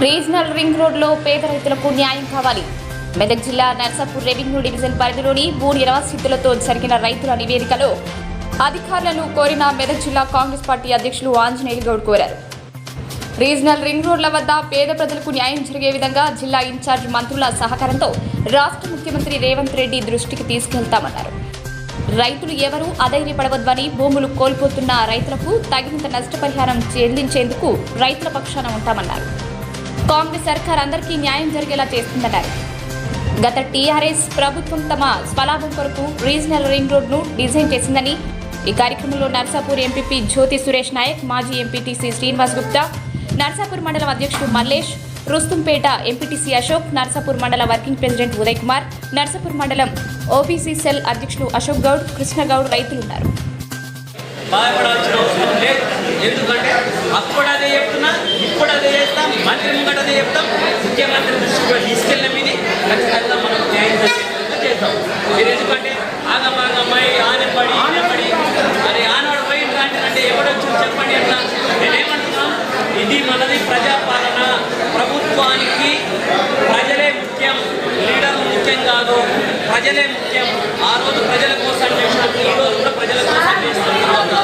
Regional ring రోడ్లో పేద రైతులకు న్యాయం కావాలి. మెదక్ జిల్లా నర్సాపూర్ రెవెన్యూ డివిజన్ పరిధిలోని భూ నిర్వాసితులతో జరిగిన రైతుల నివేదికలో అధికారులను కోరిన మెదక్ జిల్లా కాంగ్రెస్ పార్టీ అధ్యక్షులు ఆంజనేయులు గౌడ్ కోరారు. రీజనల్ రింగ్ రోడ్ల వద్ద పేద ప్రజలకు న్యాయం జరిగే విధంగా జిల్లా ఇన్ఛార్జ్ మంత్రుల సహకారంతో రాష్ట్ర ముఖ్యమంత్రి రేవంత్ రెడ్డి దృష్టికి తీసుకెళ్తామన్నారు. రైతులు ఎవరూ అధైర్యపడవద్దని, భూములు కోల్పోతున్న రైతులకు తగినంత నష్టపరిహారం చెల్లించేందుకు రైతుల పక్షాన ఉంటామన్నారు. కాంగ్రెస్ సర్కార్ అందరికీ న్యాయం జరిగేలా చేస్తుందన్నారు. గత టీఆర్ఎస్ ప్రభుత్వం తమ స్వలాభం కొరకు రీజనల్ రింగ్ రోడ్ను డిజైన్ చేసిందని, ఈ కార్యక్రమంలో నర్సాపూర్ ఎంపీపీ జ్యోతి సురేష్ నాయక్, మాజీ ఎంపీటీసీ శ్రీనివాస్ గుప్తా, నర్సాపూర్ మండలం అధ్యక్షుడు మల్లేష్, రుస్తుంపేట ఎంపీటీసీ అశోక్, నర్సాపూర్ మండల వర్కింగ్ ప్రెసిడెంట్ ఉదయ్ కుమార్, నర్సాపూర్ మండలం ఓబీసీ సెల్ అధ్యక్షుడు అశోక్ గౌడ్, కృష్ణగౌడ్ రైతులున్నారు. బాధపడాల్సిన అవసరం లేదు. ఎందుకంటే అప్పుడు అదే చెప్తున్నా, ఇప్పుడు అదే చేస్తాం, మంత్రి ముంగట అదే చెప్తాం, ముఖ్యమంత్రి దృష్టి కూడా తీసుకెళ్ళిన మీది ఖచ్చితంగా మనం న్యాయం చేస్తాం. మీరు ఎందుకంటే ఆగమాగమ్మాయి ఆనపడి అది ఆనవాడు పోయి అంటే ఎవడొచ్చు చెప్పండి అట్లా. నేనేమంటున్నాం, ఇది మనది ప్రజాపాలన. ప్రభుత్వానికి ప్రజలే ముఖ్యం, లీడర్లు ముఖ్యం కాదు, ప్రజలే ముఖ్యం. ఆ రోజు ప్రజల కోసం చేసినట్టు ఈ రోజు కూడా ప్రజల కోసం చేస్తున్న తర్వాత